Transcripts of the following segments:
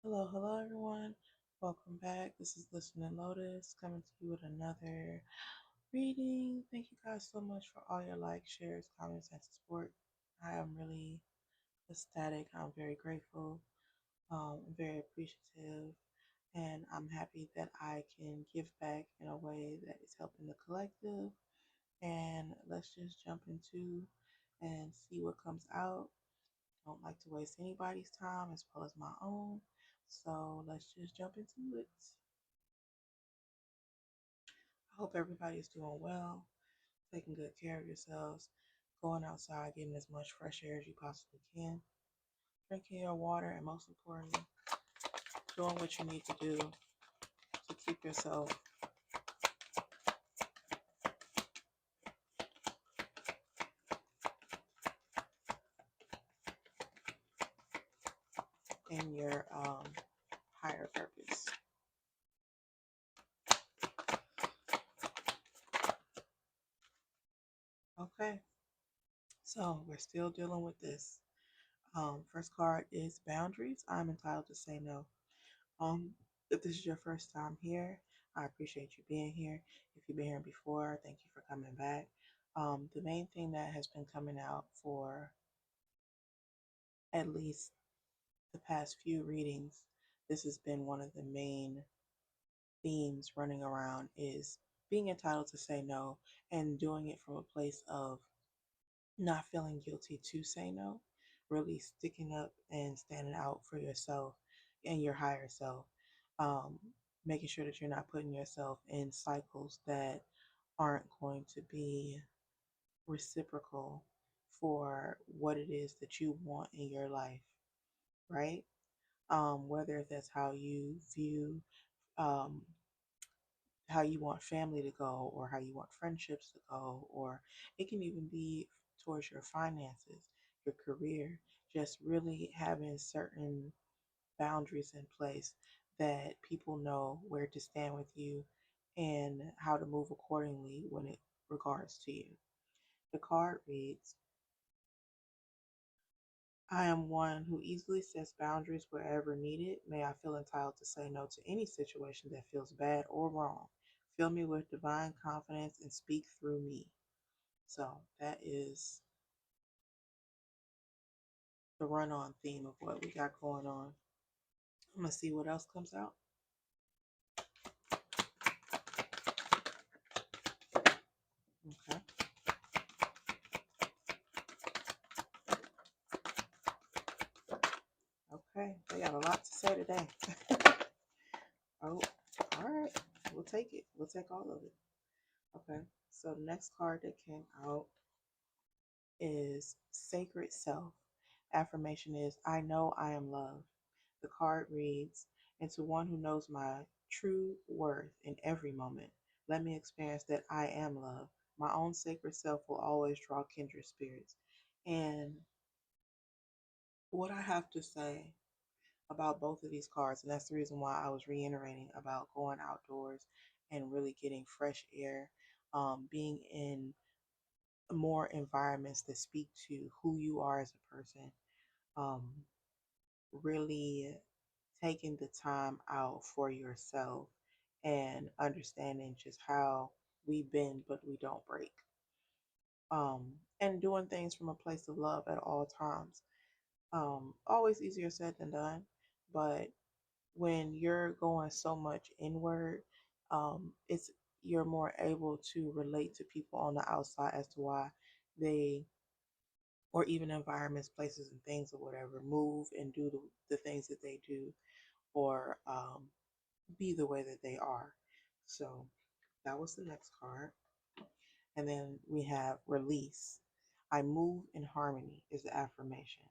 Hello, everyone. Welcome back. This is Listening Lotus coming to you with another reading. Thank you guys so much for all your likes, shares, comments, and support. I am really ecstatic. I'm very grateful. I'm very appreciative, and I'm happy that I can give back in a way that is helping the collective. And let's just jump into and see what comes out. Don't like to waste anybody's time as well as my own. So let's just jump into it. I hope everybody is doing well, taking good care of yourselves, going outside, getting as much fresh air as you possibly can, drinking your water, and most importantly, doing what you need to do to keep yourself in your higher purpose. Okay, so we're still dealing with this. First card is boundaries. I'm entitled to say no. If this is your first time here, I appreciate you being here. If you've been here before, thank you for coming back. The main thing that has been coming out for at least the past few readings, this has been one of the main themes running around is being entitled to say no and doing it from a place of not feeling guilty to say no, really sticking up and standing out for yourself and your higher self, um, making sure that you're not putting yourself in cycles that aren't going to be reciprocal for what it is that you want in your life, right? Whether that's how you view um, how you want family to go or how you want friendships to go, or it can even be towards your finances, your career, just really having certain boundaries in place that people know where to stand with you and how to move accordingly when it regards to you. The card reads, I am one who easily sets boundaries wherever needed. May I feel entitled to say no to any situation that feels bad or wrong. Fill me with divine confidence and speak through me. So that is the run on theme of what we got going on. I'm going to see what else comes out. Okay. Okay. They got a lot to say today. Oh, all right. We'll take it. We'll take all of it. Okay. So the next card that came out is Sacred Self. Affirmation is, I know I am loved. The card reads, and to one who knows my true worth in every moment, let me experience that I am loved. My own sacred self will always draw kindred spirits. And what I have to say about both of these cards, and that's the reason why I was reiterating about going outdoors and really getting fresh air, being in more environments that speak to who you are as a person, um, really taking the time out for yourself and understanding just how we bend but we don't break. And doing things from a place of love at all times. Always easier said than done, but when you're going so much inward, it's you're more able to relate to people on the outside as to why they, or even environments, places, and things or whatever, move and do the things that they do, or be the way that they are. So that was the next card. And then we have release. I move in harmony is the affirmation.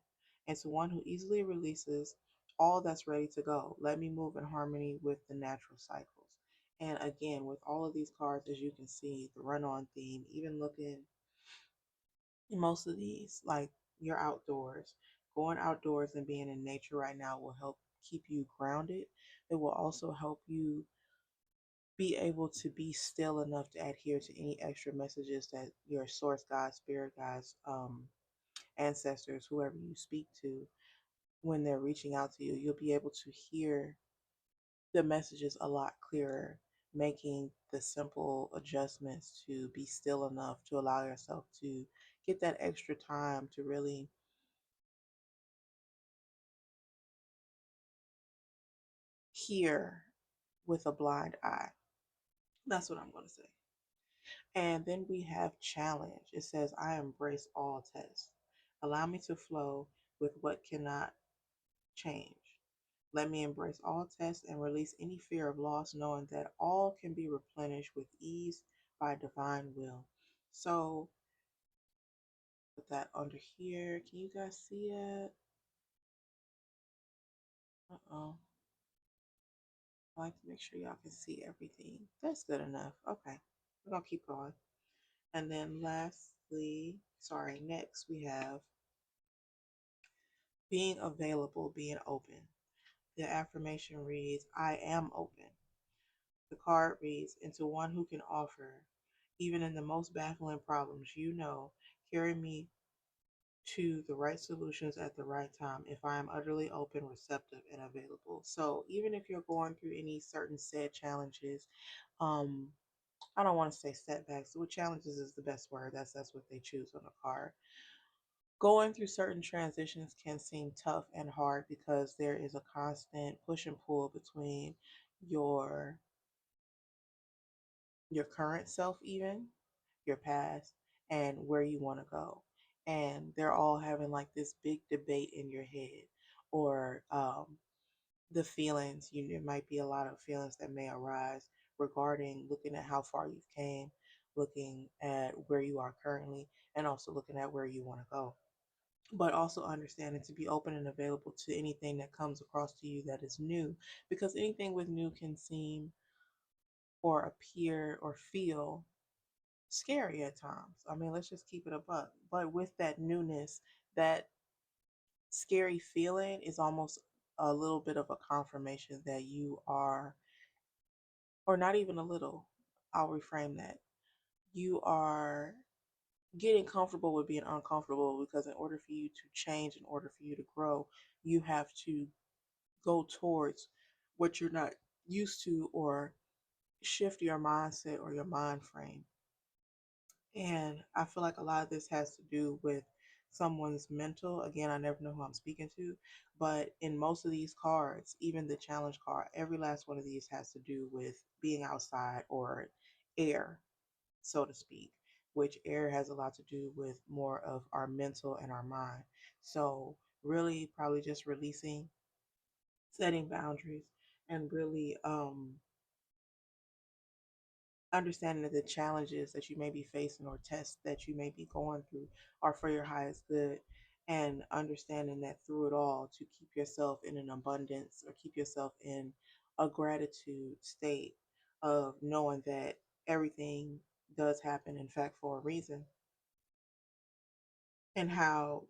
And to one who easily releases all that's ready to go, let me move in harmony with the natural cycles. And again, with all of these cards, as you can see, the run on theme, even looking in most of these, like you're outdoors, going outdoors and being in nature right now will help keep you grounded. It will also help you be able to be still enough to adhere to any extra messages that your source guides, spirit guides, ancestors, whoever you speak to, when they're reaching out to you, you'll be able to hear the messages a lot clearer, making the simple adjustments to be still enough to allow yourself to get that extra time to really hear with a blind eye. That's what I'm going to say. And then we have challenge. It says, I embrace all tests. Allow me to flow with what cannot change. Let me embrace all tests and release any fear of loss, knowing that all can be replenished with ease by divine will. So, put that under here. Can you guys see it? Uh-oh. I like to make sure y'all can see everything. That's good enough. Okay. We're going to keep going. And then next we have being available, being open. The affirmation reads, I am open. The card reads, into one who can offer, even in the most baffling problems, carry me to the right solutions at the right time if I am utterly open, receptive, and available. So even if you're going through any certain said challenges, um, I don't want to say setbacks. What challenges is the best word. That's what they choose on the card. Going through certain transitions can seem tough and hard because there is a constant push and pull between your your current self, even your past, and where you want to go. And they're all having like this big debate in your head, or the feelings. There might be a lot of feelings that may arise regarding looking at how far you've came, looking at where you are currently, and also looking at where you want to go. But also understanding to be open and available to anything that comes across to you that is new, because anything with new can seem or appear or feel scary at times. I mean, let's just keep it a buck. But with that newness, that scary feeling is almost a little bit of a confirmation that you are, or not even a little, I'll reframe that. You are getting comfortable with being uncomfortable, because in order for you to change, in order for you to grow, you have to go towards what you're not used to, or shift your mindset or your mind frame. And I feel like a lot of this has to do with someone's mental. Again, I never know who I'm speaking to, but in most of these cards, even the challenge card, every last one of these has to do with being outside, or air, so to speak, which air has a lot to do with more of our mental and our mind. So, really, probably just releasing, setting boundaries, and really understanding that the challenges that you may be facing, or tests that you may be going through, are for your highest good, and understanding that through it all, to keep yourself in an abundance, or keep yourself in a gratitude state of knowing that everything does happen, in fact, for a reason, and how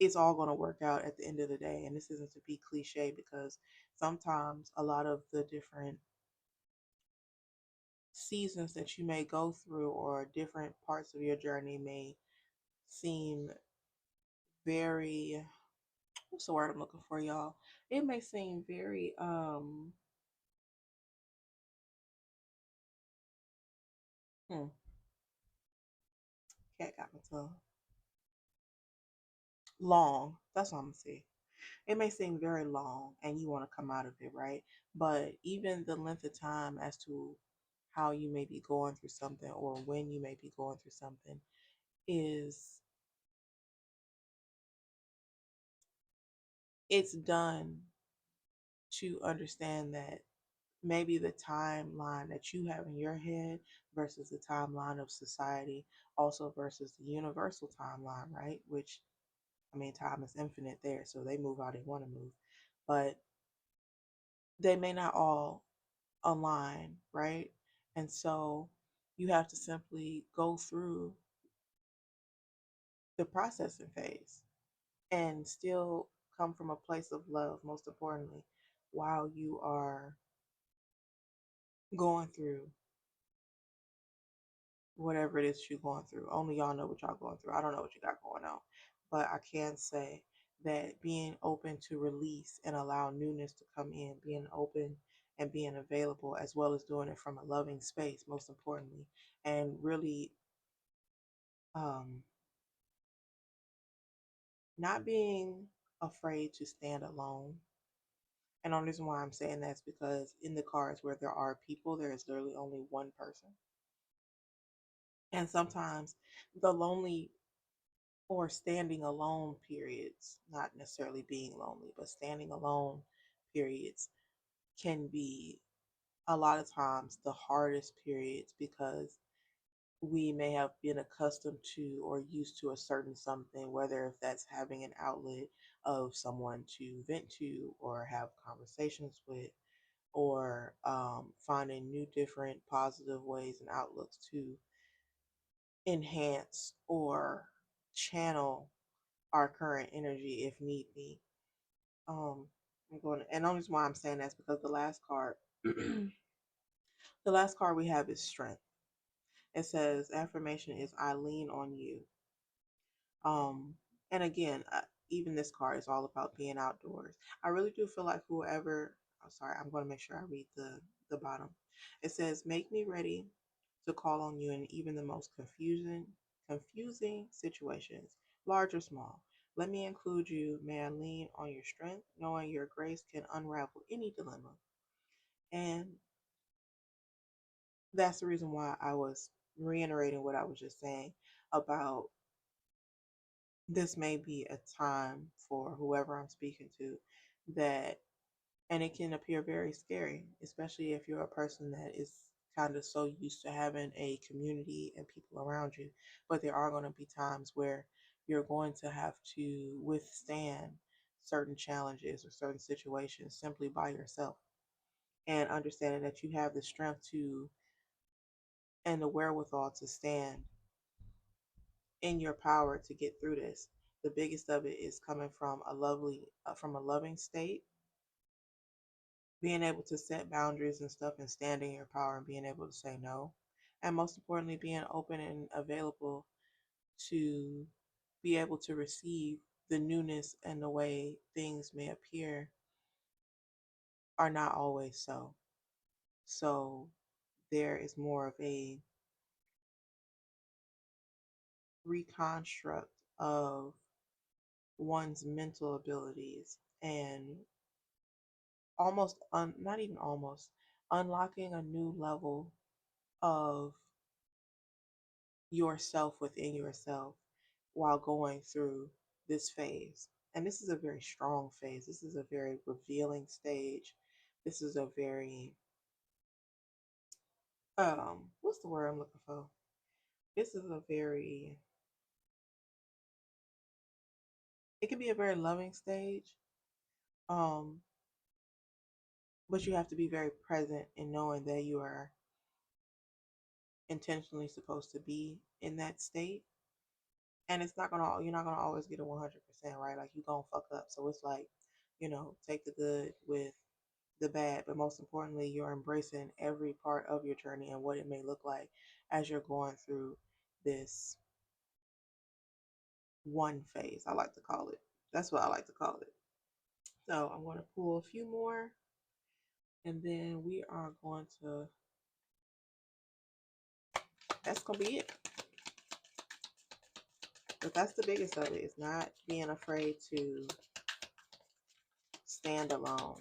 it's all going to work out at the end of the day. And this isn't to be cliche, because sometimes a lot of the different seasons that you may go through, or different parts of your journey, may seem very, what's the word I'm looking for, y'all? It may seem very hmm, cat got my tongue. Long. That's what I'm gonna say. It may seem very long and you want to come out of it, right? But even the length of time as to how you may be going through something, or when you may be going through something, is, it's done to understand that maybe the timeline that you have in your head versus the timeline of society, also versus the universal timeline, right? Which, I mean, time is infinite there, so they move how they want to move. But they may not all align, right? And so you have to simply go through the processing phase, and still come from a place of love, most importantly, while you are going through whatever it is you're going through. Only y'all know what y'all going through. I don't know what you got going on. But I can say that being open to release and allow newness to come in, being open and being available, as well as doing it from a loving space, most importantly, and really um, not being afraid to stand alone. And the only reason why I'm saying that is because in the cards where there are people, there is literally only one person. And sometimes the lonely or standing alone periods, not necessarily being lonely, but standing alone periods can be a lot of times the hardest periods because we may have been accustomed to or used to a certain something, whether if that's having an outlet of someone to vent to or have conversations with, or finding new, different, positive ways and outlooks to enhance or channel our current energy if need be. I'm going to, and the only reason why I'm saying that's because the last card, the last card we have is strength. It says affirmation is I lean on you. Um, and again, even this card is all about being outdoors. I really do feel like whoever, I'm sorry, I'm going to make sure I read the bottom. It says, make me ready to call on you in even the most confusing situations, large or small. Let me include you. May I lean on your strength, knowing your grace can unravel any dilemma. And that's the reason why I was reiterating what I was just saying about this may be a time for whoever I'm speaking to that, and it can appear very scary, especially if you're a person that is kind of so used to having a community and people around you. But there are going to be times where you're going to have to withstand certain challenges or certain situations simply by yourself, and understanding that you have the strength to and the wherewithal to stand in your power to get through this. The biggest of it is coming from from a loving state, being able to set boundaries and stuff and standing in your power and being able to say no. And most importantly, being open and available to be able to receive the newness and the way things may appear are not always so. So there is more of a reconstruct of one's mental abilities and not even almost, unlocking a new level of yourself within yourself while going through this phase. And this is a very strong phase. This is a very revealing stage. This is a very what's the word I'm looking for? This is a very it can be a very loving stage. Um, but you have to be very present in knowing that you are intentionally supposed to be in that state. And you're not gonna always get a 100% right. Like you gonna fuck up. So it's like, take the good with the bad, but most importantly, you're embracing every part of your journey and what it may look like as you're going through this one phase. I like to call it. That's what I like to call it. So I'm going to pull a few more, and then we are going to. That's gonna be it. But that's the biggest of it. Is not being afraid to stand alone.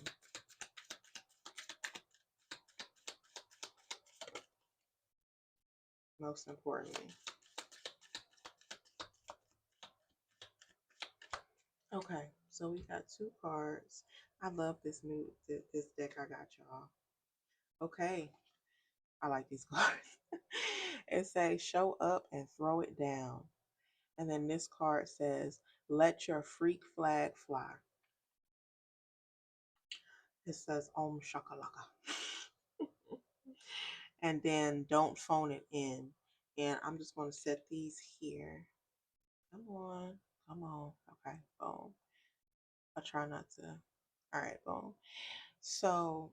Most importantly. Okay, so we got two cards. I love this deck I got, y'all. Okay, I like these cards. It says show up and throw it down. And then this card says let your freak flag fly. It says Om Shakalaka. And then don't phone it in. And I'm just going to set these here. Come on. Come on. Okay, boom. I'll try not to. All right, boom. So,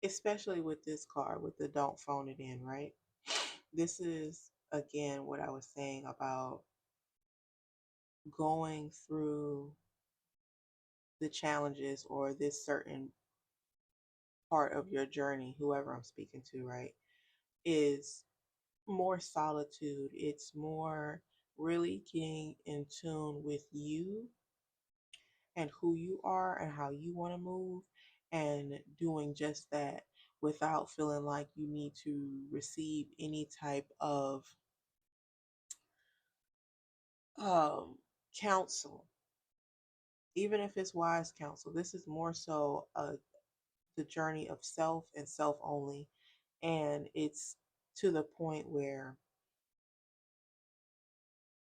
especially with this card, with the don't phone it in, right? This is, again, what I was saying about going through the challenges or this certain part of your journey, whoever I'm speaking to, right, is more solitude. It's more really getting in tune with you and who you are and how you want to move and doing just that without feeling like you need to receive any type of um, counsel, even if it's wise counsel. This is more so the journey of self and self only. And it's to the point where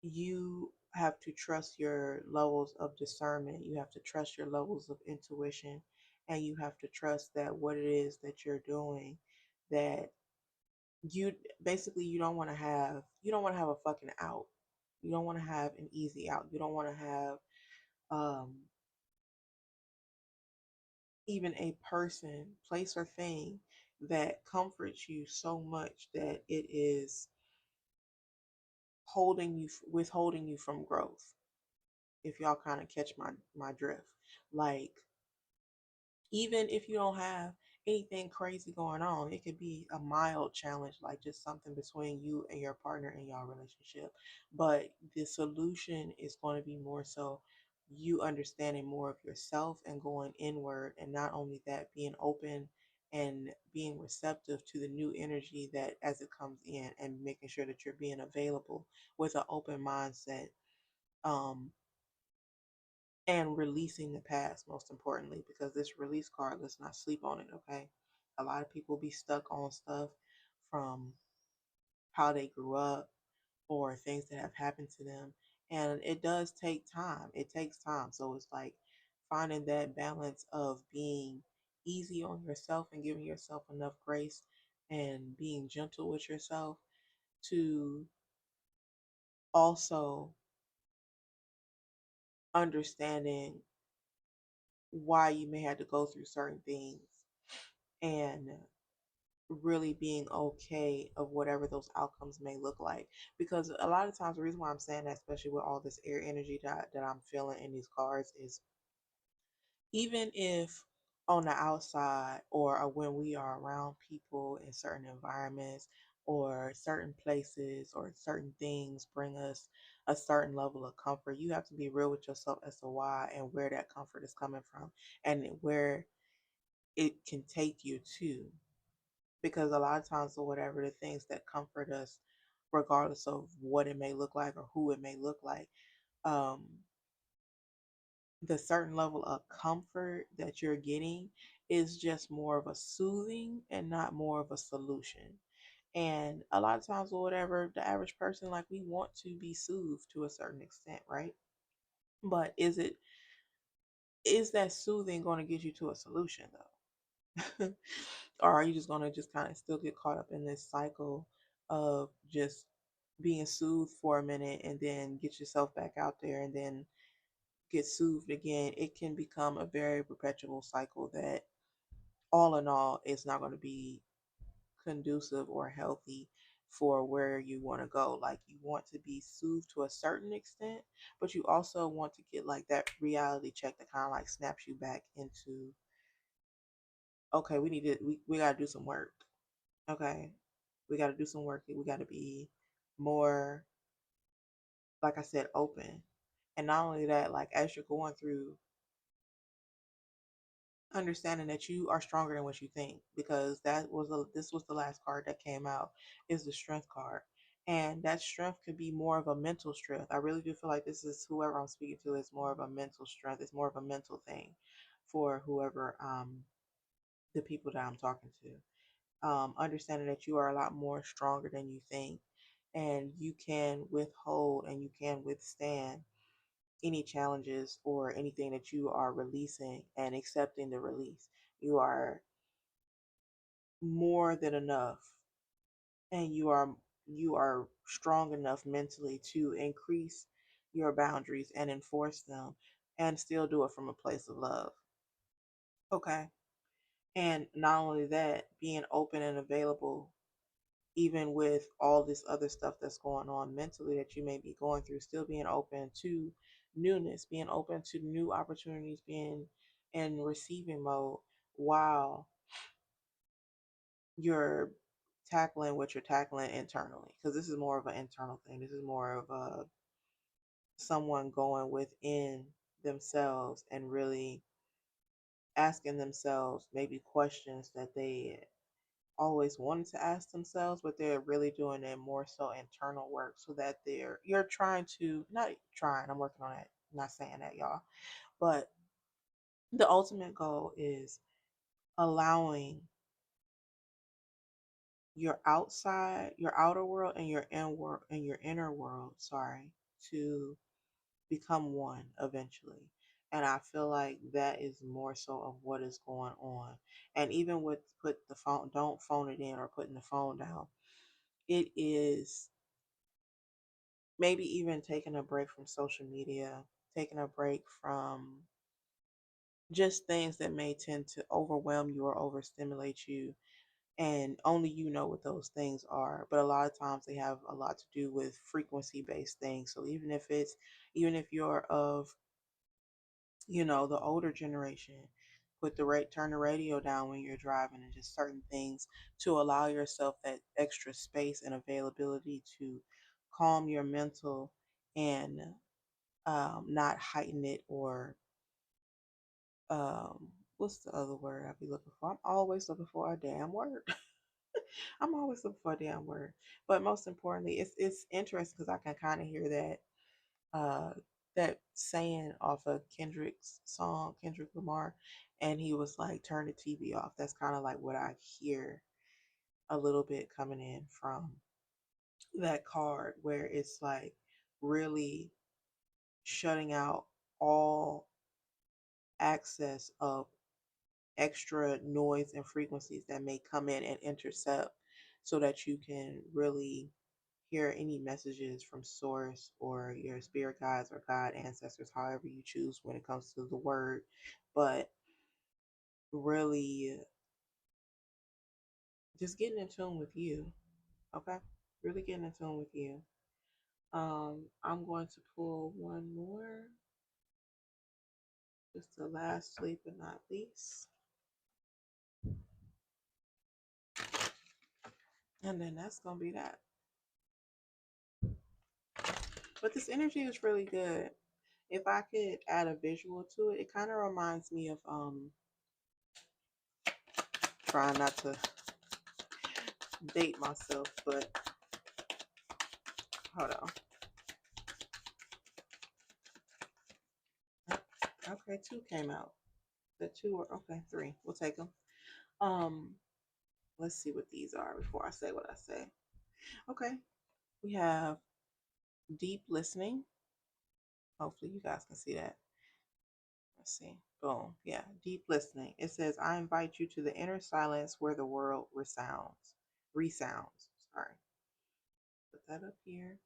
you have to trust your levels of discernment. You have to trust your levels of intuition. And you have to trust that what it is that you're doing, that you basically you don't want to have a fucking out. You don't want to have an easy out. You don't want to have um even a person, place, or thing that comforts you so much that it is withholding you from growth. If y'all kind of catch my drift, like even if you don't have anything crazy going on, it could be a mild challenge, like just something between you and your partner in your relationship. But the solution is going to be more so you understanding more of yourself and going inward. And not only that, being open and being receptive to the new energy that as it comes in, and making sure that you're being available with an open mindset. Um, and releasing the past, most importantly, because this release card, let's not sleep on it. Okay, a lot of people be stuck on stuff from how they grew up or things that have happened to them, and it does take time. It takes time. So it's like finding that balance of being easy on yourself and giving yourself enough grace and being gentle with yourself to also understanding why you may have to go through certain things, and really being okay of whatever those outcomes may look like. Because a lot of times, the reason why I'm saying that, especially with all this air energy that I'm feeling in these cards, is even if on the outside or when we are around people in certain environments or certain places or certain things bring us a certain level of comfort, you have to be real with yourself as to why and where that comfort is coming from and where it can take you to. Because a lot of times, or whatever, the things that comfort us, regardless of what it may look like or who it may look like, um, the certain level of comfort that you're getting is just more of a soothing and not more of a solution. And a lot of times, or whatever, the average person, like, we want to be soothed to a certain extent, right? But is that soothing going to get you to a solution though? Or are you just going to just kind of still get caught up in this cycle of just being soothed for a minute and then get yourself back out there and then get soothed again? It can become a very perpetual cycle that all in all is not going to be conducive or healthy for where you want to go. Like, you want to be soothed to a certain extent, but you also want to get like that reality check that kind of like snaps you back into, okay, we got to do some work. Okay, we got to do some work. We got to be more, like I said, open. And not only that, like as you're going through, understanding that you are stronger than what you think, because this was the last card that came out, is the strength card. And that strength could be more of a mental strength. I really do feel like this is whoever I'm speaking to is more of a mental strength. It's more of a mental thing for whoever the people that I'm talking to. Understanding that you are a lot more stronger than you think, and you can withhold and you can withstand any challenges or anything that you are releasing and accepting the release. You are more than enough, and you are strong enough mentally to increase your boundaries and enforce them and still do it from a place of love. Okay. And not only that, being open and available even with all this other stuff that's going on mentally that you may be going through, still being open to newness, being open to new opportunities, being in receiving mode while you're tackling what you're tackling internally. Because this is more of an internal thing. This is more of someone going within themselves and really asking themselves maybe questions that they always wanted to ask themselves, but they're really doing it more so internal work so that you're trying to, not trying, I'm working on it, not saying that, y'all, but the ultimate goal is allowing your outside, your outer world and your inner world, sorry, to become one eventually. And I feel like that is more so of what is going on. And even with put the phone, don't phone it in or putting the phone down, it is maybe even taking a break from social media, taking a break from just things that may tend to overwhelm you or overstimulate you. And only you know what those things are. But a lot of times they have a lot to do with frequency based things. So even if you're of, the older generation, turn the radio down when you're driving and just certain things to allow yourself that extra space and availability to calm your mental and not heighten it or what's the other word I be looking for? I'm always looking for a damn word. I'm always looking for a damn word. But most importantly, it's interesting because I can kind of hear uh that saying off of Kendrick's song, Kendrick Lamar, and he was like, turn the TV off. That's kind of like what I hear a little bit coming in from that card, where it's like really shutting out all access of extra noise and frequencies that may come in and intercept so that you can really hear any messages from source or your spirit guides or God ancestors, however you choose when it comes to the word. But really just getting in tune with you. Okay? Really getting in tune with you. I'm going to pull one more, just the lastly but not least. And then that's gonna be that. But this energy is really good. If I could add a visual to it, it kind of reminds me of trying not to date myself, but hold on. Okay, two came out. The two are okay, three. We'll take them. Um, let's see what these are before I say what I say. Okay, we have deep listening. Hopefully, you guys can see that. Let's see. Boom. Yeah, deep listening. It says, I invite you to the inner silence where the world resounds. Resounds. Sorry. Put that up here.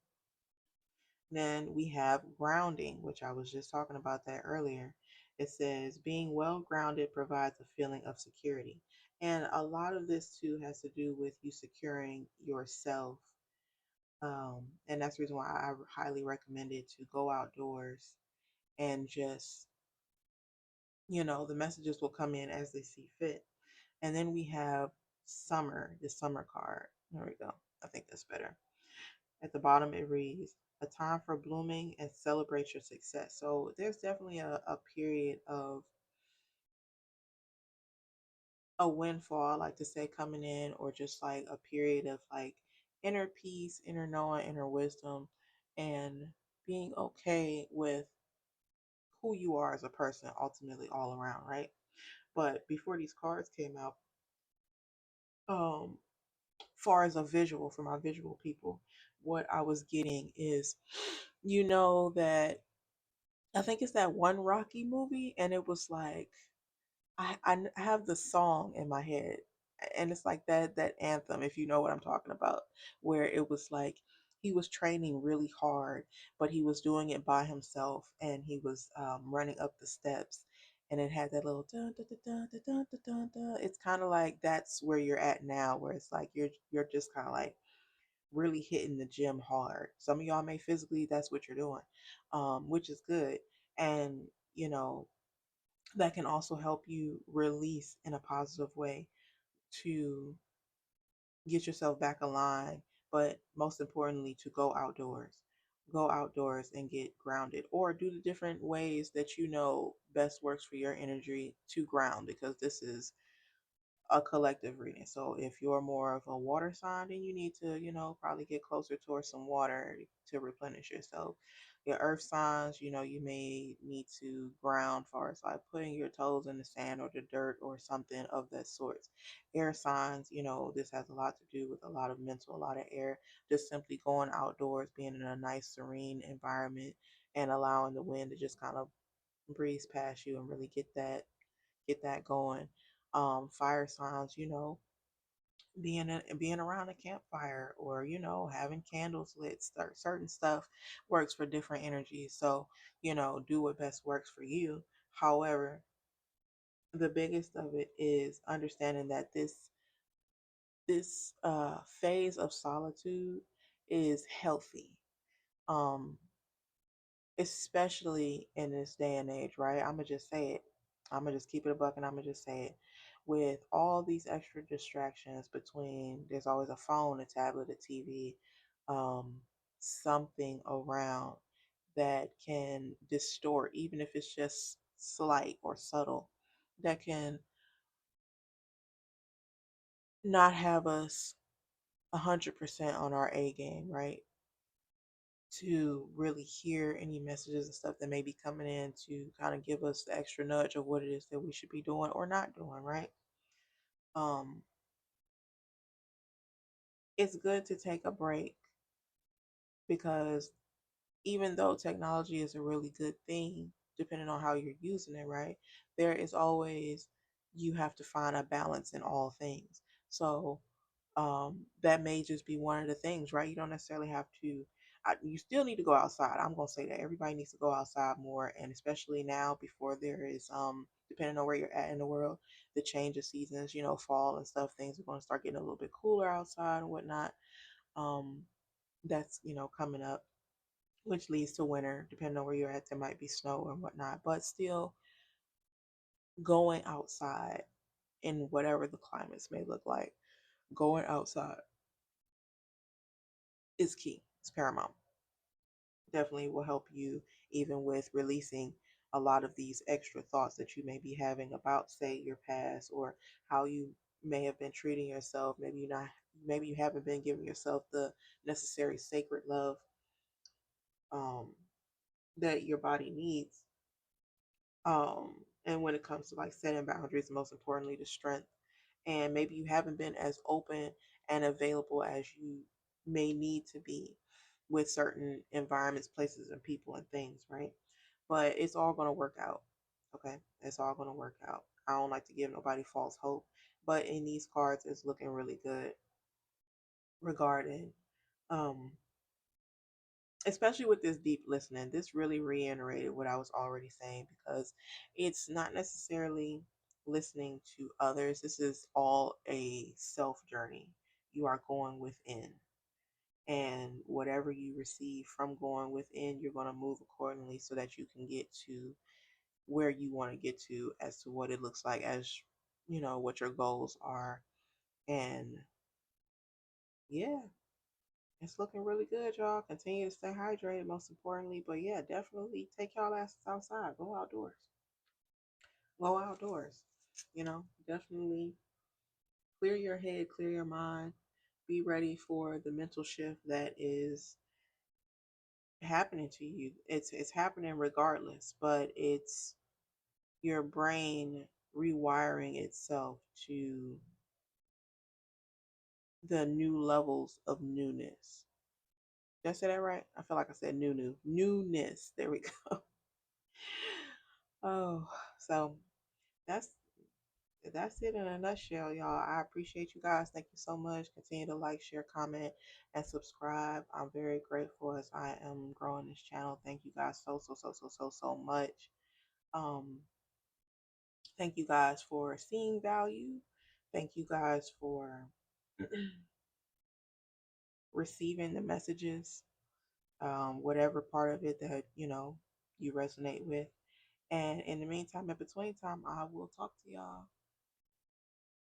Then we have grounding, which I was just talking about that earlier. It says, being well grounded provides a feeling of security. And a lot of this too has to do with you securing yourself. And that's the reason why I highly recommend it to go outdoors and just, the messages will come in as they see fit. And then we have the summer card. There we go. I think that's better. At the bottom, it reads, a time for blooming and celebrate your success. So there's definitely a period of a windfall, I like to say, coming in, or just like a period of like inner peace, inner knowing, inner wisdom, and being okay with who you are as a person, ultimately, all around, right? But before these cards came out, far as a visual for my visual people, what I was getting is, that I think it's that one Rocky movie, and it was like I have the song in my head, and it's like that anthem, if you know what I'm talking about, where it was like he was training really hard, but he was doing it by himself, and he was running up the steps, and it had that little dun dun dun dun dun dun dun dun. It's kind of like that's where you're at now, where it's like you're just kind of like really hitting the gym hard. Some of y'all may physically that's what you're doing, which is good, and you know that can also help you release in a positive way to get yourself back aligned, but most importantly, to go outdoors. Go outdoors and get grounded, or do the different ways that you know best works for your energy to ground, because this is a collective reading. So if you're more of a water sign, then you need to, probably get closer towards some water to replenish yourself. Your earth signs, you may need to ground far as like putting your toes in the sand or the dirt or something of that sort. Air signs, this has a lot to do with a lot of mental, a lot of air, just simply going outdoors, being in a nice, serene environment and allowing the wind to just kind of breeze past you and really get that going. Fire signs, being around a campfire, or having candles lit. Certain stuff works for different energies. So do what best works for you. However, the biggest of it is understanding that this phase of solitude is healthy. Um, Especially in this day and age, right? I'm gonna just say it. I'm gonna just keep it a buck, and I'm gonna just say it. With all these extra distractions between, there's always a phone, a tablet, a TV, um, something around that can distort, even if it's just slight or subtle, that can not have us 100% on our A game, right? To really hear any messages and stuff that may be coming in to kind of give us the extra nudge of what it is that we should be doing or not doing, right? Um, it's good to take a break, because even though technology is a really good thing, depending on how you're using it, right? There is always, you have to find a balance in all things. So that may just be one of the things, right? You don't necessarily have to. You still need to go outside. I'm gonna say that everybody needs to go outside more, and especially now before there is, depending on where you're at in the world, the change of seasons. Fall and stuff. Things are going to start getting a little bit cooler outside and whatnot. Um, that's coming up, which leads to winter. Depending on where you're at, there might be snow and whatnot, but still going outside in whatever the climates may look like, going outside is key. It's paramount. Definitely will help you even with releasing a lot of these extra thoughts that you may be having about, say, your past, or how you may have been treating yourself. Maybe you haven't been giving yourself the necessary sacred love, um, that your body needs. And when it comes to like setting boundaries, most importantly, the strength. And maybe you haven't been as open and available as you may need to be with certain environments, places, and people and things, right? But it's all going to work out. Okay, it's all going to work out. I don't like to give nobody false hope, but in these cards, it's looking really good regarding, um, especially with this deep listening. This really reiterated what I was already saying, because it's not necessarily listening to others. This is all a self journey. You are going within, and whatever you receive from going within, you're going to move accordingly so that you can get to where you want to get to, as to what it looks like, as what your goals are. And yeah, it's looking really good, y'all. Continue to stay hydrated, most importantly. But yeah, definitely take y'all asses outside. Go outdoors. Go outdoors. Definitely clear your head, clear your mind. Be ready for the mental shift that is happening to you. It's happening regardless, but it's your brain rewiring itself to the new levels of newness. Did I say that right? I feel like I said newness. There we go. Oh, so that's that's it in a nutshell, y'all. I appreciate you guys. Thank you so much. Continue to like, share, comment, and subscribe. I'm very grateful as I am growing this channel. Thank you guys so much. Um, Thank you guys for seeing value. Thank you guys for receiving the messages, whatever part of it that you resonate with. And in the meantime, in between time, I will talk to y'all.